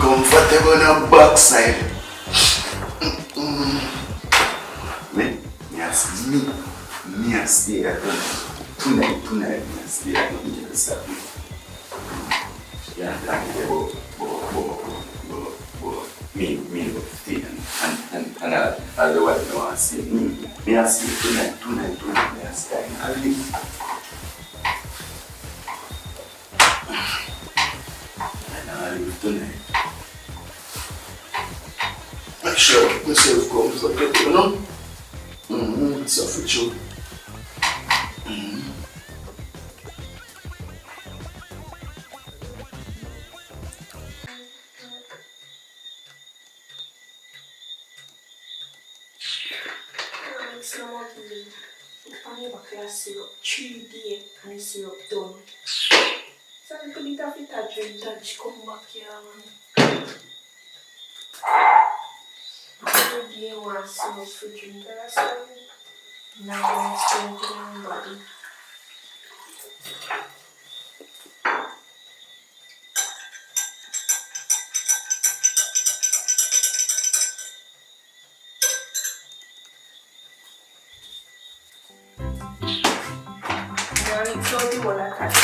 comfortable on the backside. Me stay at home. Tonight, me stay at home. Yeah, thank you. Me, stay and otherwise no one see me. Me stay tonight, me stay. I'll leave. Tonight. Make sure I keep myself comfortable, you know? It's a feature. Syrup 3D and the syrup done. So I'm going to have it a drink and she come back here, man. Every day I want syrup to drink or something. Now I'm stinking my body. Now it's all the one I can do.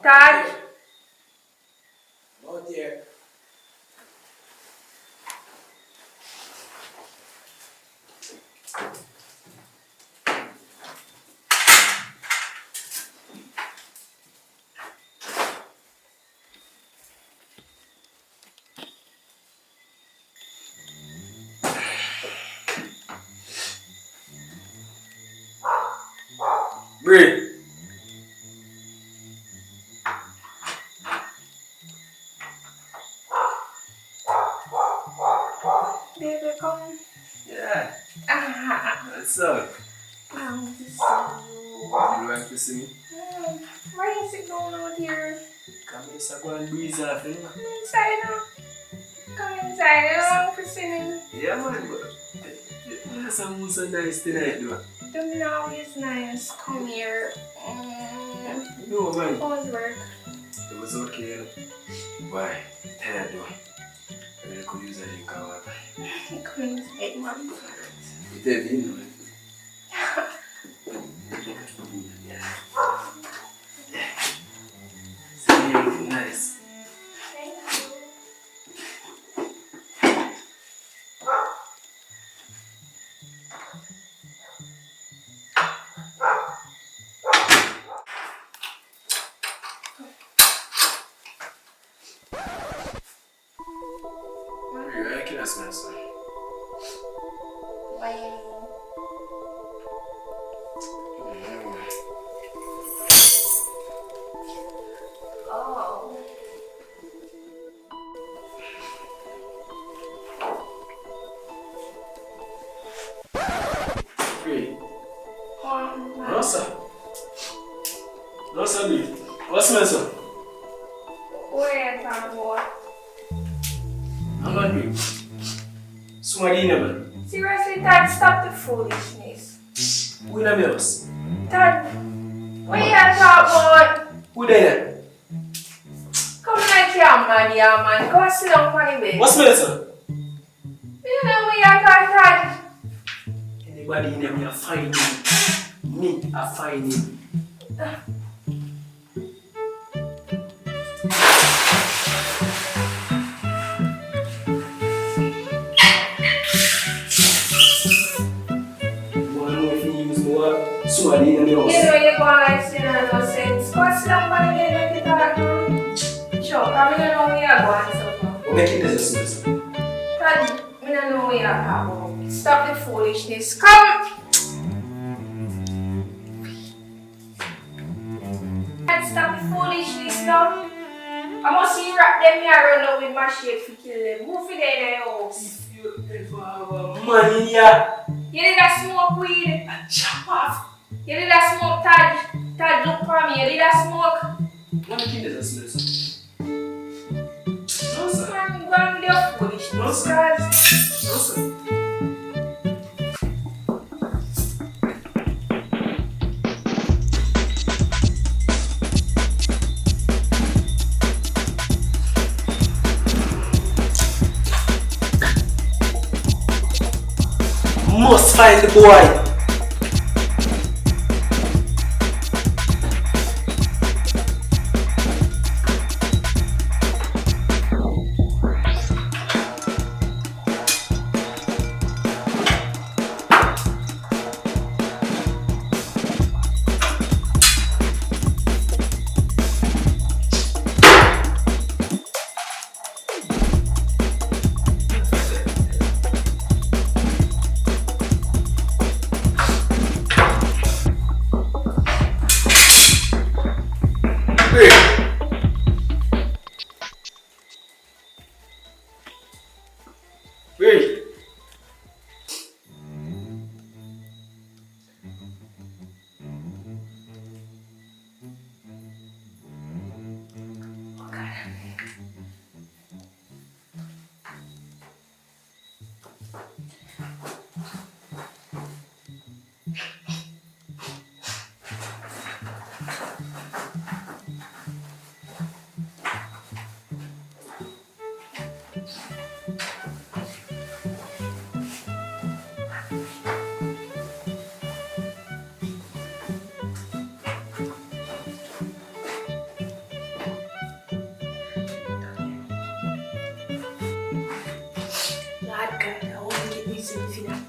Dad. Oh dear. Breathe. Baby, come. Yeah. What's up? I want to see you. You like to see me? Why is it going out here? Come here, so go and breeze off, you know? Come inside now. Come inside. I want to see you. Yeah, man, but there's something so nice tonight, though. The now is nice. Come here. No, man. How was work? It was okay, you know. Why? Tired, though. I really could use a drink of water. Come inside, man. It's heavy, you know. It's nice. Thank you. You like it, that's my son. Bye. Oh. Hey. Oh, Rosa. No, Sabi. What's my son? Where you talking about? I'm not doing. Somebody in man. Seriously, Dad, stop the foolishness. Who in the house? Dad, what you talking about? Who there? Come like your man, yeah, man. Go sit down on the bed. What's my son? You know what you talking, Dad? Anybody in there, I find him. Me, I find him. Somebody in the house. You know you're going like saying no sense. Go sit down on the bed like you talk, man. Sure, because I don't know where you're going so far. What make it necessary? Dad, I don't know what you're talking about. Stop the foolishness. Come! Dad, stop the foolishness now. I must see you wrap them here around now with my shade to kill them. Move for them in the house. If you ever have a man in here, You did that smoke weed. chop off. You did that smoke, Tad. Tad, look for me. You did that smoke. What make it necessary? No, sir. Man, go on with your foolishness. No, sir. Guys. No, sir. Must find the boy. Wait.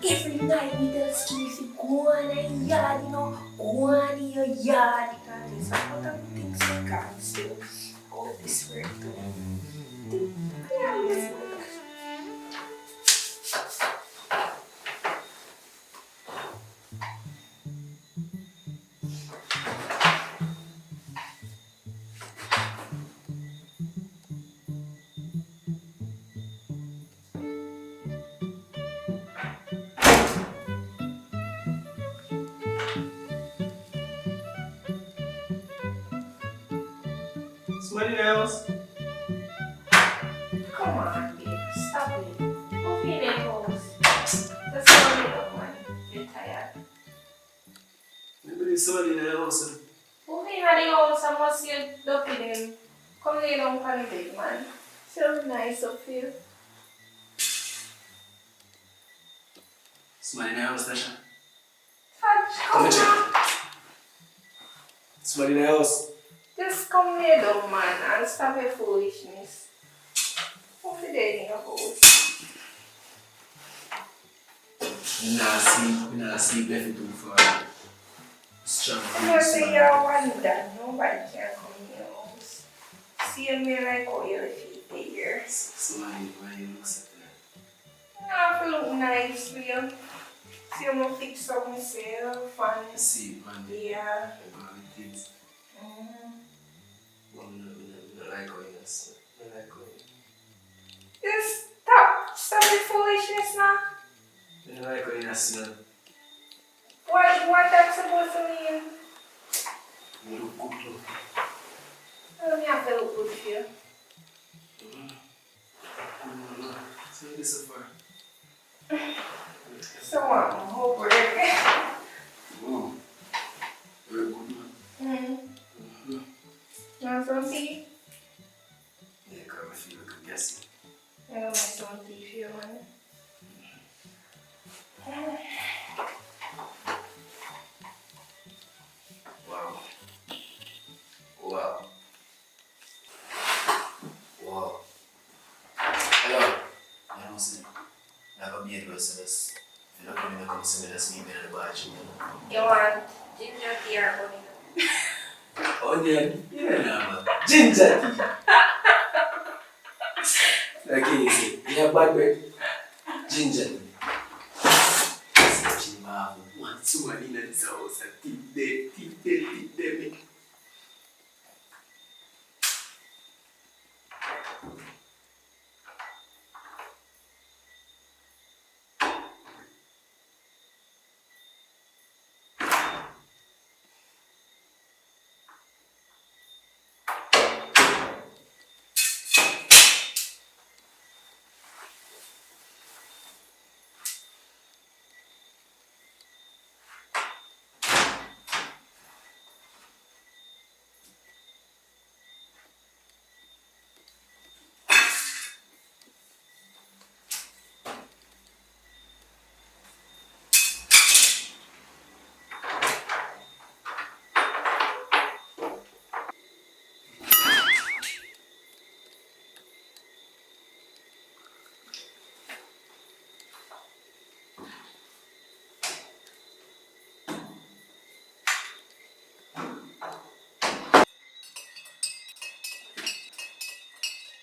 Every night we just keep it going in your yard, you know, going in your yard. That is a lot of things we can still all this work too. Yeah, this work. Somebody else? Come on, babe. Stop it. Go in the house. Just go in the one. You're tired. Maybe there's somebody in the house. Go in the house. I must see you dumping them. Come lay down on the bed, man. So nice of you. Somebody in the house, Tasha. Come Come on. Somebody in the house. Just come here though, man, and stop your foolishness. What are they in your house? We not sleep left it too far. Strong. You say you're one dad, nobody can come in your house. See me like how you live here. Somebody, why you look at that? I feel look nice for you. See I'm gonna fix up myself and See, man. yeah. Things. We don't like how you just. We don't like how you. Just stop the foolishness now. We don't like how you just, you know. What that's supposed to mean? You look good, look. to look good for you. So this is for. So hope we're Oh. Very good man. You want some tea? Yeah, girl, I feel like I'm guessing. I don't want some tea if you want. Wow. Wow. Wow. Hello. You know, see, I have a beard versus if you don't come see me, that's me being in the bar. You want ginger tea or honey? Onion? Yeah, man. Ginger tea. Okay, you see, you have bad bread? Ginger tea. She have one woman in this house and tip there, me.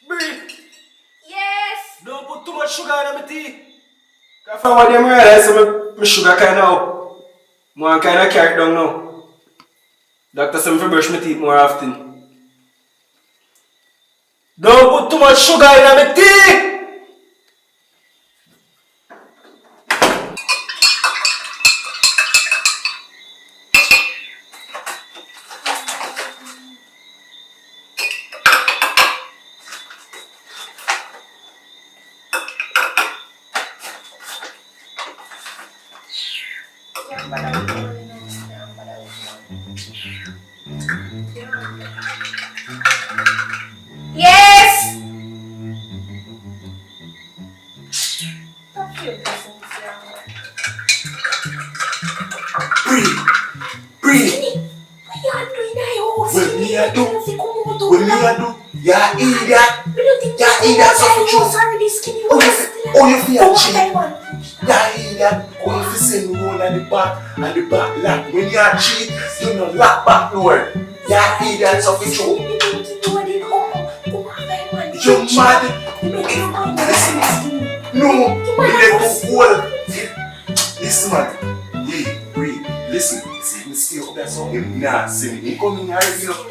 Breathe! Yes! Don't put too much sugar in my tea. Because from what I realize, my sugar kind of up. I kind of carry it down now. Doctor said I brush my teeth more often. Don't put too much sugar in my tea! Yes! Stop your business, Breathe! what you are doing in your house? What me I do? What me I do? Yeah, idiot! We don't think Yeah, idiot, so for true. already skinny. Oh, you feel cheap? Yeah, Yeah, idiot! Oh, if you say me roll at the back lock. When you are cheat, you know lock back door. Yeah, idiot, so for true. You're mad! Listen, no! You let go hold! Listen, man. Breathe. Listen, see, me stay up there so him not see me. He come in here, you know.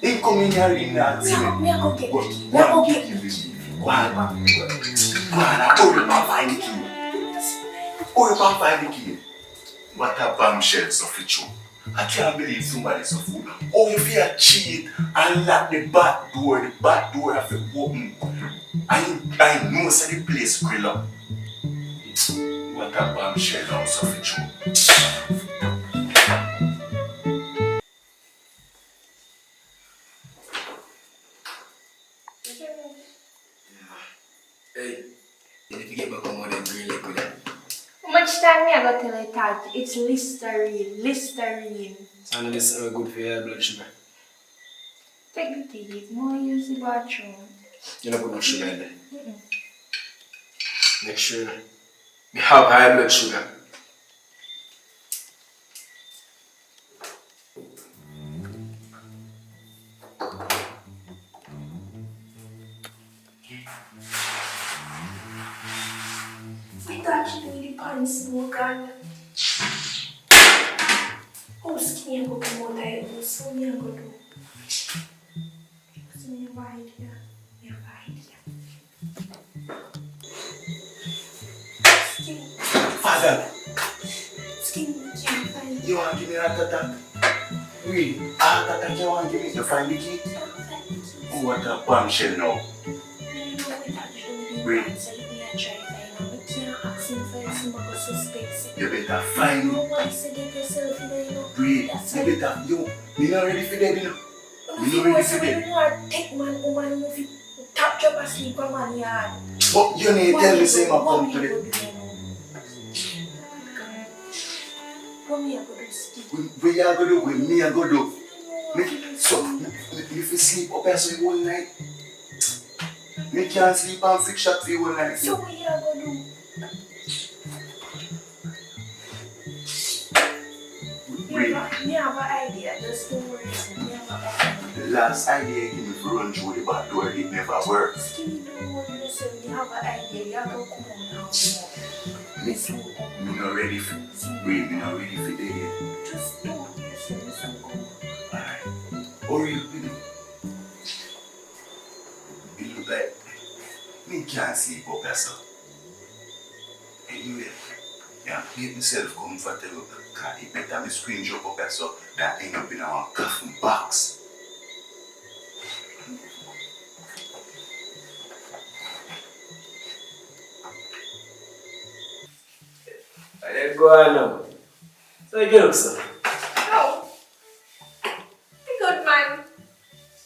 He come in here, he not see me. me I go get Go the key. on, get you the key. Go on, hurry up and find the key. Hurry up and find the key. What a bombshell, so for true. I can't believe somebody so fool. Oh, if you cheat and lock the back door have to open. I know so the place grill up. What a bombshell, now, so for true. Hey, if you get back on that green liquid, how much time me I got till I thought it's Listerine. and this is good for your blood sugar. Take the tea, more use the bathroom. You don't put no sugar in there. Make sure you have high blood sugar. I thought you needed pants smoke on. How skinny I go come out I do, so me I go do. So me have an idea. Skinny. Father, Skinny, can't find you want to give me a heart attack? Oui, heart attack you want to give me to find the key? Oh, what a bombshell now. You know it actually Wait. been so me I try find out. I can't ask him for his mother suspects. You better find You know him. what to get yourself in there, you know. Wait, That's you why better, yo, me not ready for that, you know. if you know someone who are take man, woman, move it, tap job asleep on man yard. But you need to tell me say I come to the... What me I go do sleep? Where you go do, where me I go do. So, if you sleep up here so you whole night, me can't sleep and fix shot for you whole night. So what you go do? Me have an idea, just don't worry. Me have an idea. The last idea you give me for run through the back door, it never worked. Skinny, don't worry yourself. Me have an idea. You have to come on now. Me not ready for... Wait, me not ready for that yet. Just don't worry yourself. Listen, come on. Alright. Hurry up, you know. It look like me can't sleep up here, sir. Anyway, yeah, make myself comfortable because it better me screen drop up here so that end up in our coffin box. Let's go on now. So you get up, sir? No. You good man.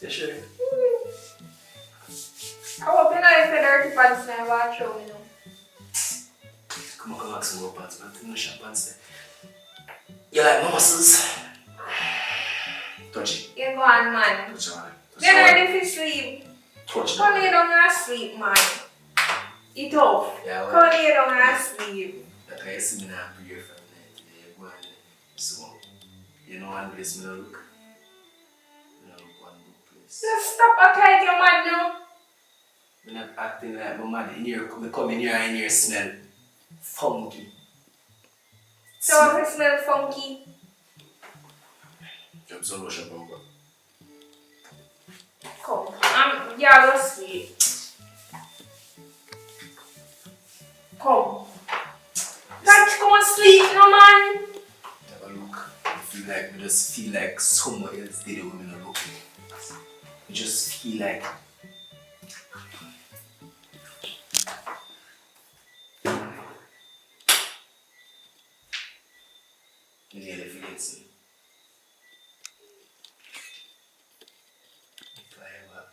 You sure? I hope you know if you're dirty pants now, watch out, you know. Come on, come on, some more pants, man. No short pants there. You like my muscles? Touch it. You go on, man. Touch it, man. Get ready for sleep. Touch it. Come lay down and sleep, man. Eat off. Yeah, Come lay down and sleep. Like I see me now pray from night today. Go on. So, you know, one place me no look. Me no look one good place. Just stop acting like you're mad now. I'm not acting like my mad in here. Come in here and in here smell funky. So if it smell funky. Drop some lotion from bro. Come. Yeah, go sleep. Come. Can't you go and sleep, no man? Have a look. I just feel like someone else did it when I look. You just feel like you nearly forget me. If I ever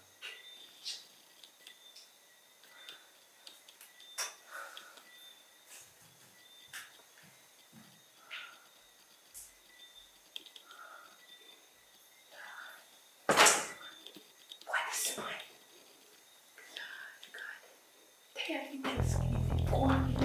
What is mine? God. Tell me this. Go on.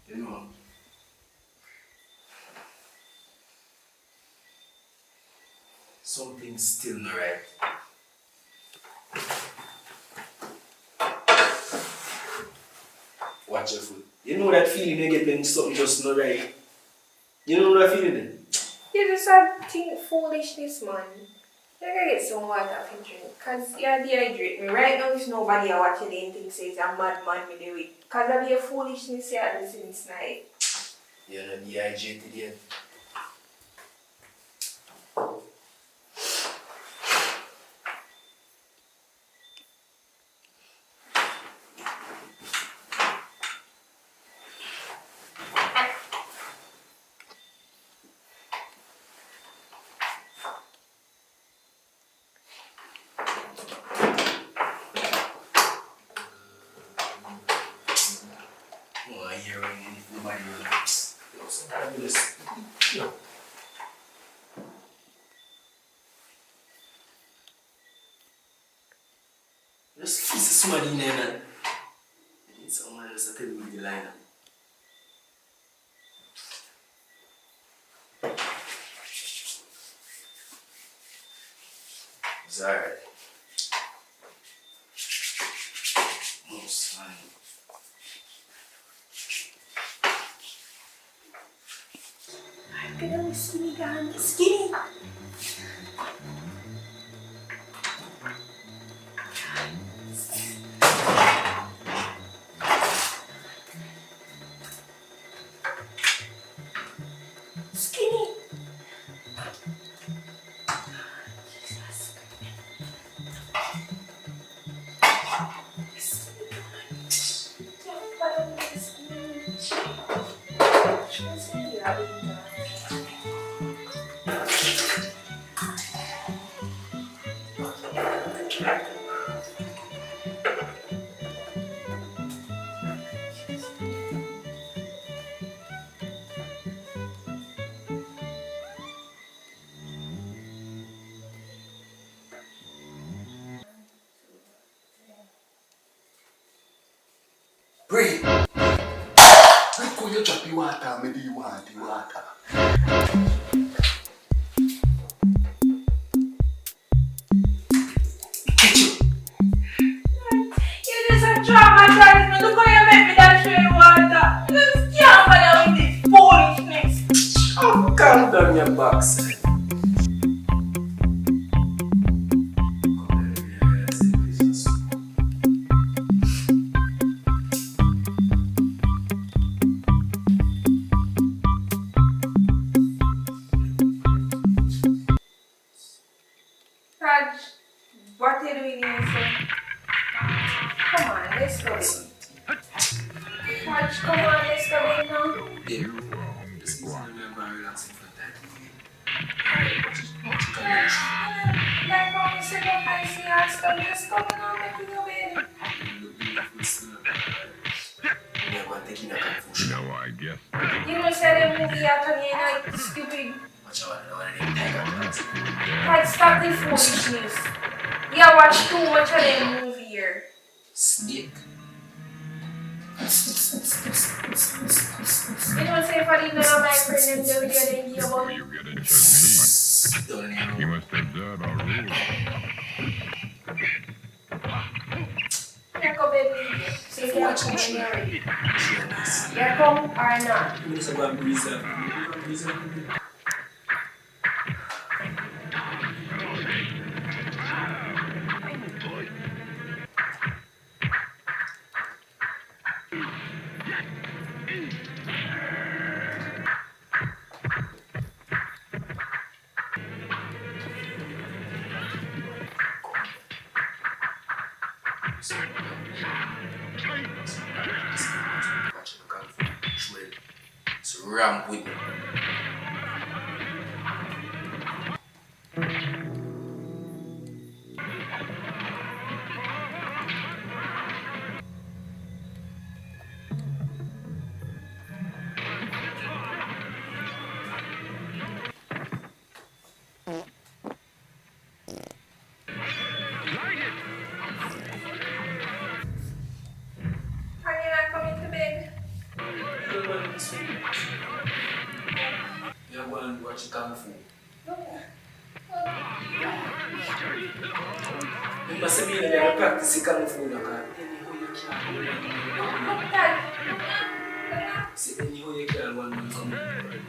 you know, something's still not right. Watch your foot. You know that feeling you get when something just not right? You know that feeling then? You just have think foolishness, man. You gotta get some water to drink. Cause you're dehydrating me. Right now, if nobody are watching anything says I'm mad man me do it. Cause of your foolishness you are doing since night. You're not dehydrated yet. Oh, I hear ringing. Nobody relax. Fabulous. No. Just kiss somebody in there, man. someone else to tell me the line. It's alright. Most fine. I'm gonna skinny gun. Skinny! Skinny! Jesus. Breathe. Look how you drop the water, me do you want the water. You just a traumatize me. Look how you make me dash you in water. You just can't bother with this foolishness. Oh, calm down your box. Raj, what are you doing here, sir? Come on, let's go. Raj, come on, let's go in now. Yeah. Just easy to remember and relaxing for that. What you can do? Like how you said up I see us, come just come now, make me away. Look beautiful still. Yeah, but taking a confusion. No, I guess. You know, say the movie out and you're like stupid. Watch out, I don't want to take a Raj, stop the foolishness. You watch too much of the movie here. snake. You know, say if I didn't know my friend, them they would get in here about You get into me. Don't You know. must observe our rules. yeah, come baby. See if you Watch come it, when you're ready. Yeah, nice. Yeah, come or not. You just go and breeze up. You go and breeze up. Watch it, come from Shred. So ramp with me. Are you not coming to bed? You're going to sleep. You're going to watch Kung Fu. No. You must have been able to practice Kung Fu now, because anyhow you can't. Dad. See, anyhow you can't one man come in.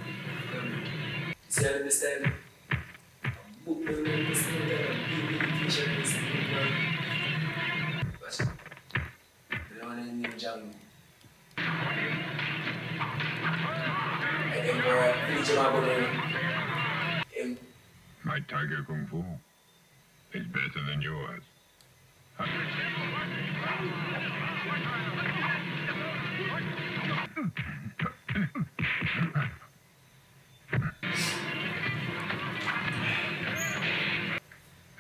See how the style? Book me in the style, be meditation in the style. Watch it. You don't want to name Jam. Emperor, Felice Mabonero. My tiger kung fu is better than yours.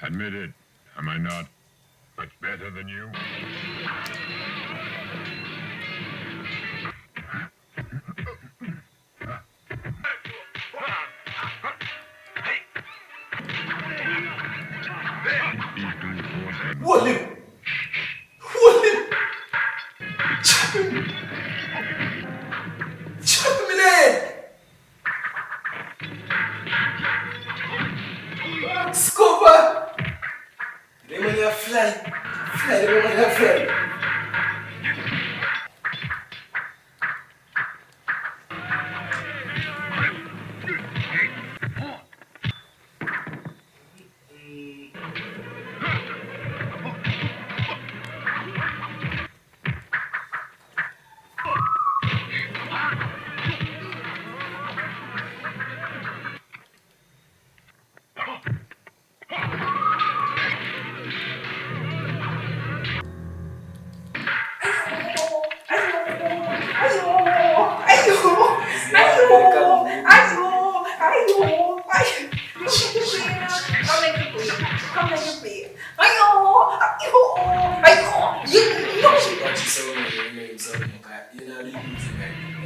Admit it, am I not much better than you? Hold him! Hold him! Fly over my friend.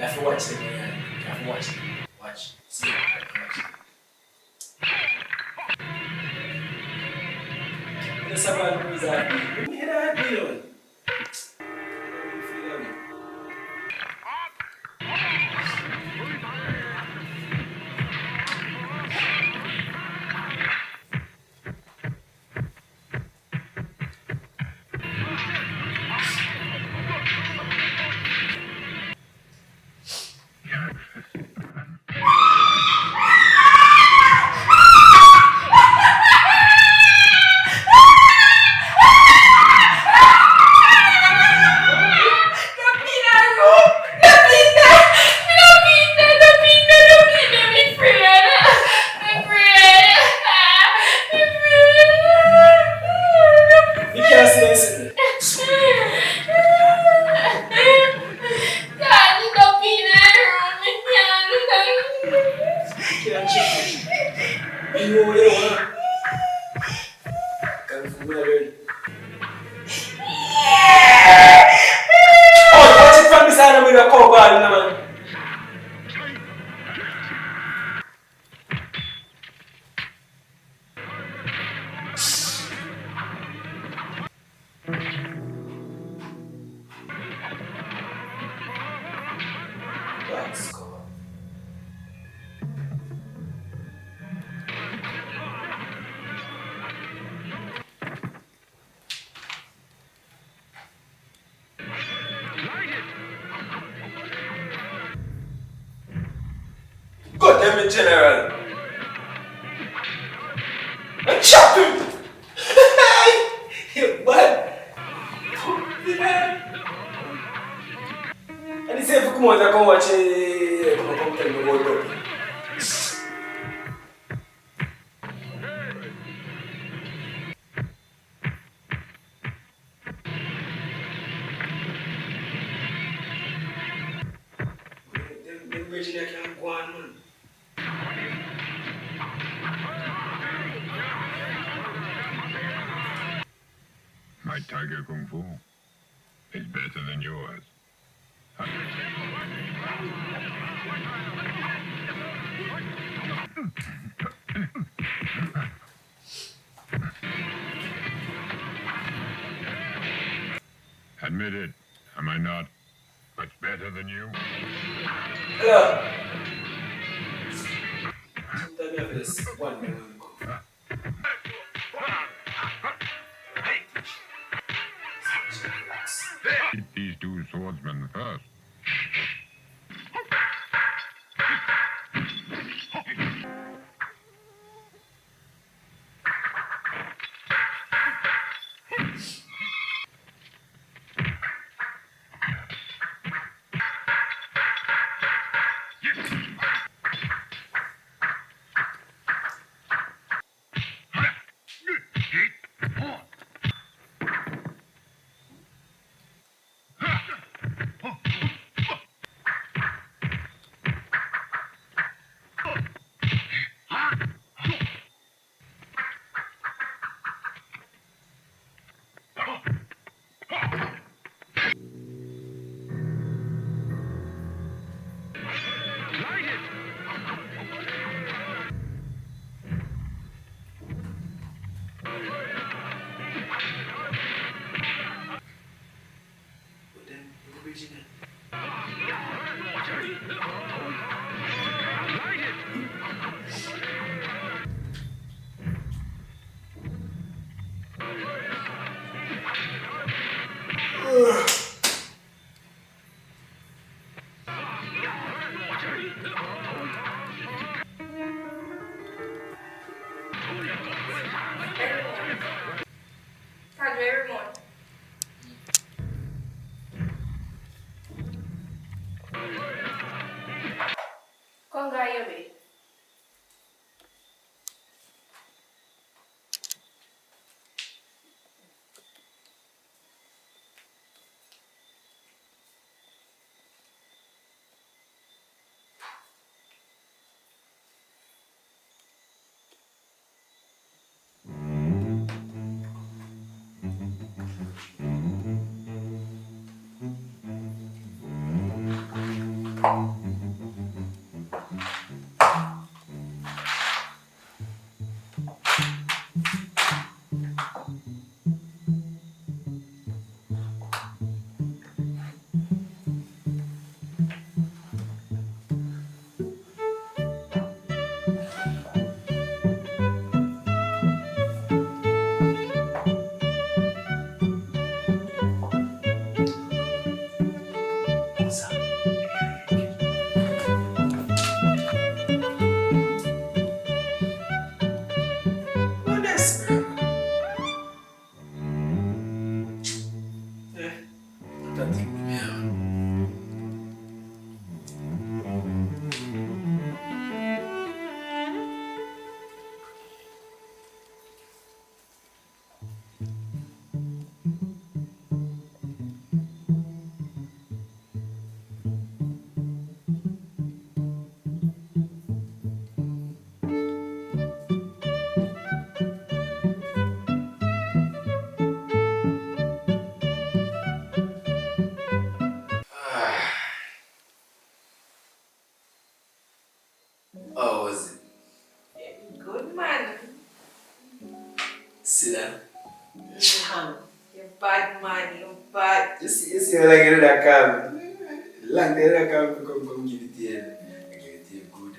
You have to watch them, man. You have to watch them. Watch. See? Watch. Let's have a look at that. Let me hear that video. God damn it, General! And chop him! You bad! And he said, come on, come watch it. Come tell me what up. Them Virginia can't go on, man. My tiger kung fu is better than yours. Admit it, am I not much better than you? Yeah. Tell me after this. One minute. Eat these two swordsmen first. Everyone. Conga aí, How was it? Good man. See that? You're bad man, you're bad. You see when I get that cam. Long day that cam come give it to you. I give it to you good.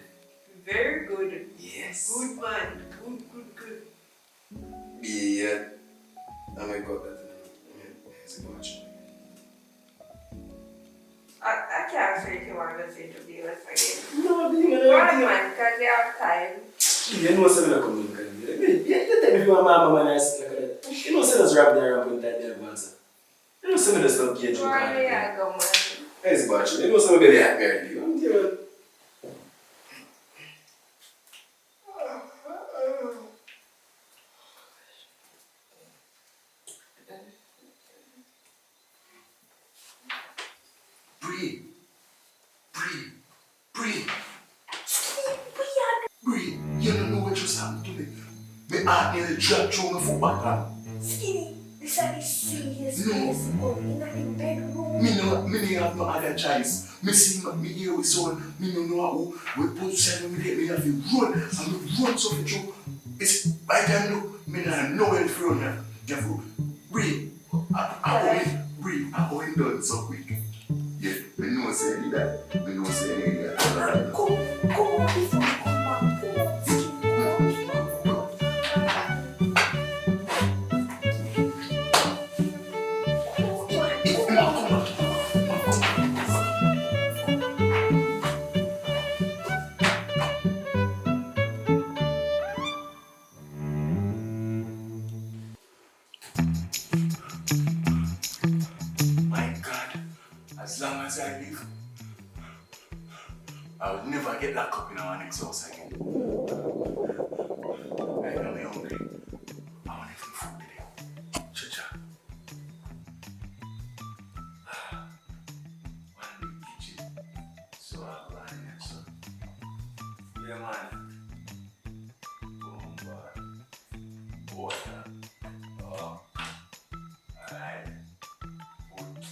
Very good. Yes. Good man. Good. Yeah. I might got that. It's a watch. I can't say you want to say to be with again. No, being Bad man, because they have time. you know something that come in can be. You tell me if you want mama man ask like that. You know say us rap there and put that there answer. You know some of the stuff get you Why do you can't. go, man? It's watch. You know some of the hat married you. I'm telling you. Breathe. Breathe. You don't know what just happened to me. My heart nearly dropped through my foot back. Skinny, this is a serious No. place. Oh, in the bedroom. Me have no other choice. Me see me hear with someone, me no know who we position me there, me have to run and me run so for true. It's by the time look, me not know where to run now. Therefore, breathe. I go in done so quick. Yeah, me know say that. Me know say that. Come on, before I come back. Come on, Skinny. My God, as long as I live, I would never get locked up in our next house again. Right now, I'm hungry. I want some food today. Cha-cha. One big kitchen. So I'll line it, so. Yeah, man. Water. Oh. Alright. Food.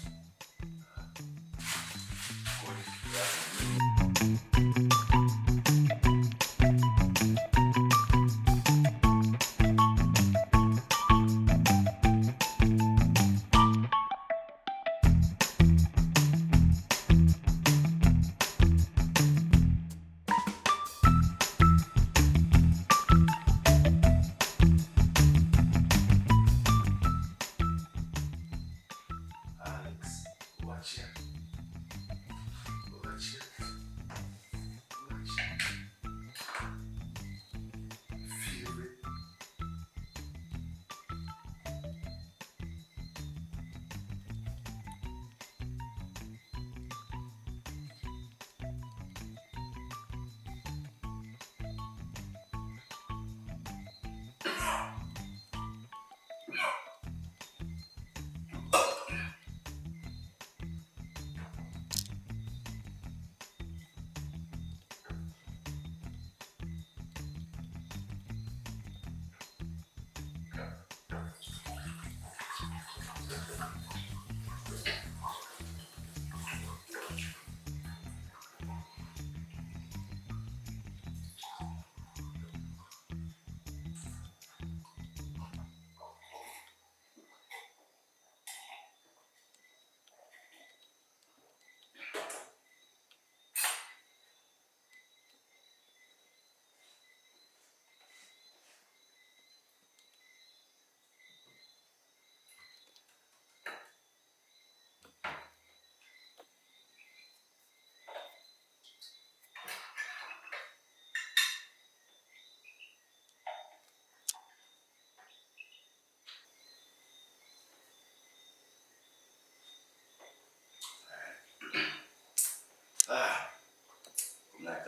Like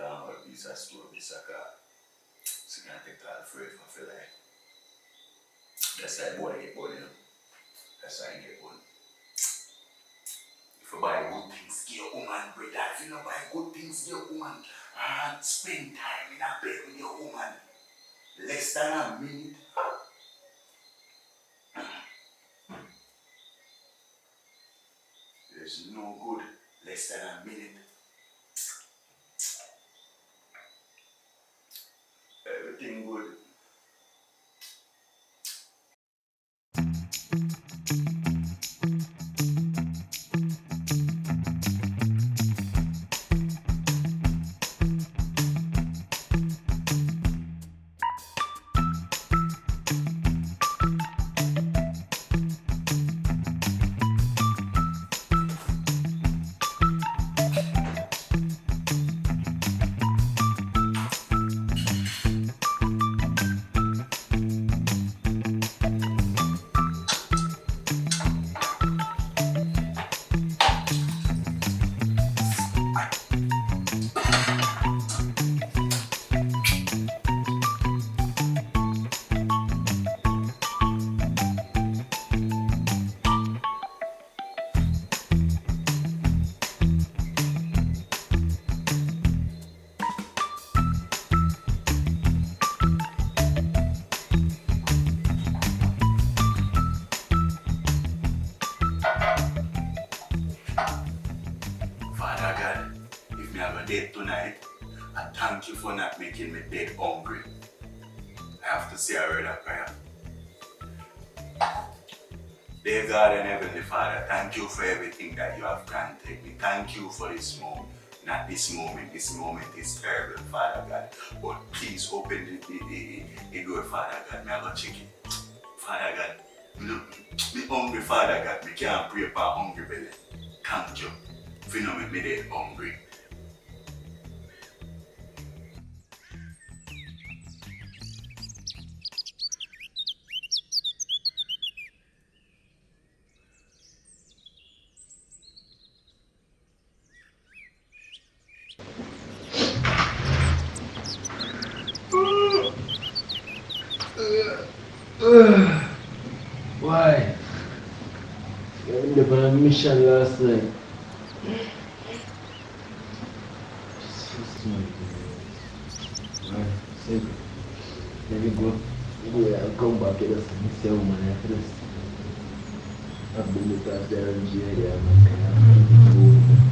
this I slow this I got. So I take that free if I feel like. That's how boy get born, you know. That's how you get born. If you buy good things, give your woman bread. If you don't buy good things, give your woman. And spend time in a bed with your woman. Less than a minute. There's no good less than a minute. Everything good. Dead tonight, and thank you for not making me dead hungry. I have to say a word of prayer. Dear God and Heavenly Father, thank you for everything that you have granted me. Thank you for this moment. Not this moment. This moment is terrible, Father God. But please open the door, Father God. Me I go check it. Father God, me hungry, Father God. Me can't pray for hungry belly. Thank you for not make me dead hungry. Why? I went on a mission last night. So smart. Right, so let me go and come back and just miss your woman after this. I've been with us there in Nigeria, man.